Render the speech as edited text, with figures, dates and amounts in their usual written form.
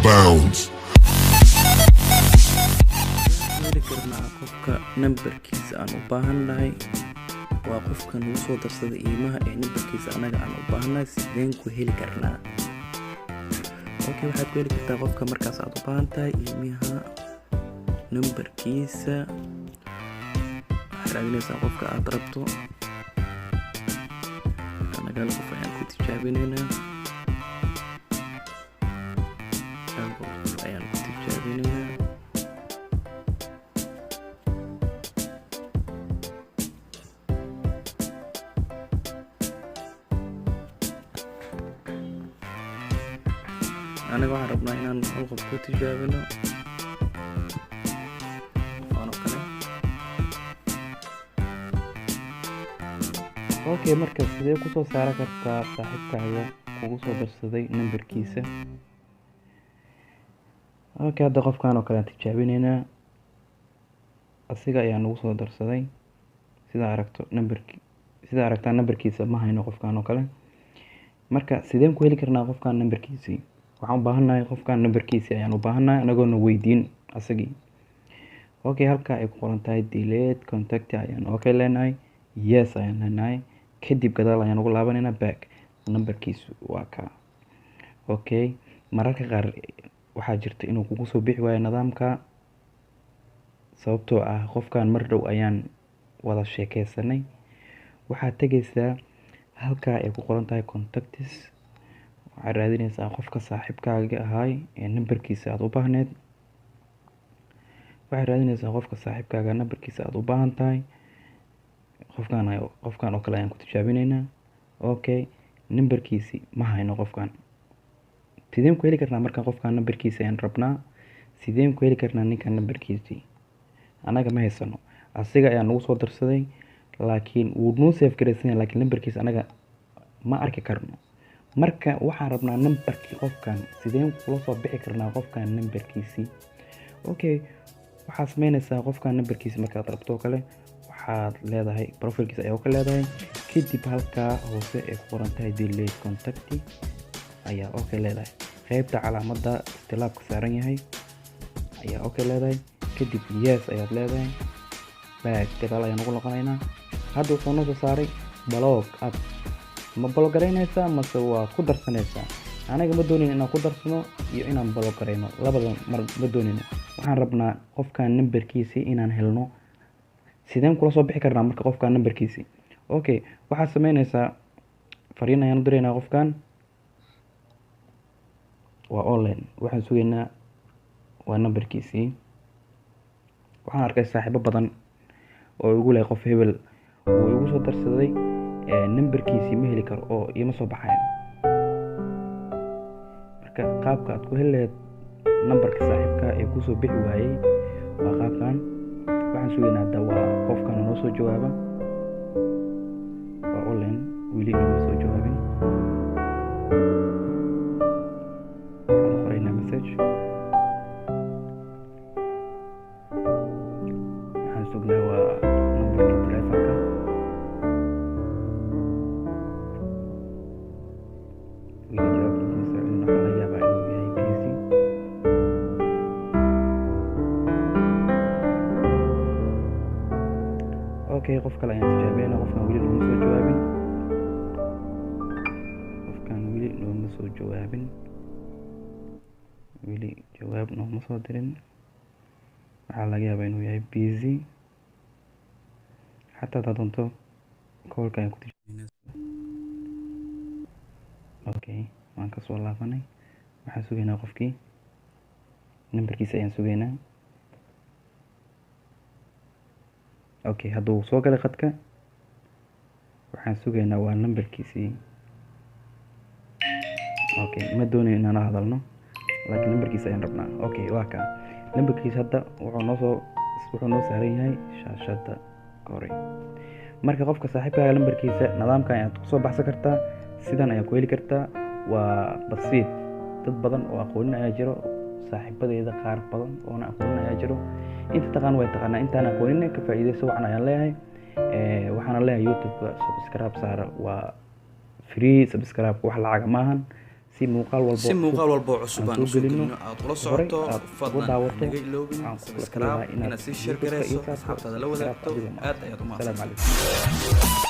bounds. heli karnaa qofka nambarkiisa aan u baahannahay waa qofkan uu soo darsaday iimaha ee nambarkiisa anaga aan u baahannahay sideen ku heli karnaa okay waxaad ku heli kartaa qofka markaas aad u baahan tahay iimaha nambarkiisa waxaad raadinaysaa qofka aad rabto anaga qof ayaan ku tijaabinaynaa anaga waxaan rabnaa inaan hal qof ku tijaabino okay marka sidee kusoo saara kartaa saaxiibkaaga kugu soo darsaday nambarkiisa okay hadda qofkan oo kale aan tijaabinaynaa asiga ayaa nagu soo darsaday sida aragtaa nambarkiisa ma hayno qofkan oo kale marka sideen ku heli karnaa qofkan nambarkiisii waxaan u baahannahay qofkan nambarkiisii ayaan u baahannahay anagoona weydiin asagii okay halkaa ay ku qoran tahay delete contact ayaan okay leenahay yes ayaan leenahay kadib gadaal ayaan ugu laabanaynaa back nambarkiisu waa kaa okay mararka qaar waxaa jirta inuu kugu soo bixi waayo nidaamka sababtoo ah qofkan mar dhow ayaan wada sheekeysanay waxaad tegaysaa halkaa ay ku qoran tahay contacts waxaad raadinaysaa qofka saaxiibkaaga ahaay ee nambarkiisa aad u baahneed waxaad raadinaysaa qofka saaxiibkaaga nambarkiisa aad u baahan tahay qofkan oo kale ayaan ku tijaabinaynaa okay nambarkiisi ma hayno qofkan sideen ku heli karnaa marka qofkan nambarkiisa ayaan rabnaa sideen ku heli karnaa ninkan nambarkiisii anaga ma haysano asiga ayaa nagu soo darsaday laakiin wuu noo save garaysanaya laakiin nambarkiisa anaga ma arki karno marka waxaan rabnaa nambarkii qofkan sideen kula soo bixi karnaa qofkan nambarkiisii okay waxaad sameynaysaa qofkan nambarkiisa markaad rabto kale waxaad leedahay profilkiisa ayaa ka leedahay kadib halkaa hoose ee ku qoran tahay delete contact ayaa okay leedahay qaybta calaamadda istilaabka saaran yahay ayaa okay leedahay kadib yes ayaad leedahay back gadaal ayaan ugu noqonaynaa hadda wuxuu noo soo saaray blog up ma blog garaynaysaa mase waa ku darsanaysaa anaga ma doonin inaan ku darsano iyo inaan blog garayno labada mar ma doonin waxaan rabnaa qofkan nambarkiisii inaan helno sideen kula soo bixi karnaa marka qofkan nambarkiisii okay waxaad sameynaysaa fariin ayaan u diraynaa qofkan waa online waxaan sugaynaa waa nambarkiisii waxaan arkay saaxiibo badan oo igu leh qof hebel oo igu soo darsaday nambarkiisii ma heli karo oo ima soo baxayo marka qaabka aad ku heli lahayd nambarka saaxiibka ee kusoo bixi waayey waa qaabkan waxaan sugaynaa hadda waa qofkan noo soo jawaaba waa online weli nooma soo jawaabin waxaan qoraynaa message waxaan sugnaa waa nambarkii taleefanka weli jawaab nooma soo celin waxaa laga yaabaa inuu yahay busy okay qof kale ayaan tijaabiyeynaa qofkan weli nooma soo jawaabin weli jawaab nooma soo dirin waxaa laga yaabaa inuu yahay busy xataa hadaad doonto callka ayaan ku tijaabiyeynaa okay waan kasoo laabanay waxaan sugaynaa qofkii nambarkiisa ayaan sugaynaa okay hadduu soo galay khadka waxaan sugaynaa waa nambarkiisii okay ma doonayo inaan la hadalno laakiin nambarkiisa ayaan rabnaa okay waa kaa nambarkiisa hadda wuxuu noo saaran yahay shaashada kore marka qofka saaxiibkaaga nambarkiisa nidaamkan ayaad kusoo baxsan kartaa sidan ayaad ku heli kartaa waa basiid dad badan oo aqoonin ayaa jiro saaxiibadeeda qaar badan oona aqoonin ayaa jiro inta taqaan way taqaanaa intaan aqoonin ka faa'iideyso waxaan ayaan leeyahay waxaan leeyahay youtube-ka subscribe saara waa free subscribe wax lacag maahan si muuqaal walbo cusub aan soo gelino aad kula socoto fadlan naga iloobin subscribe inaad si share gareyso asxaabtada la wadaagto aad ayaad u mahadsantahay.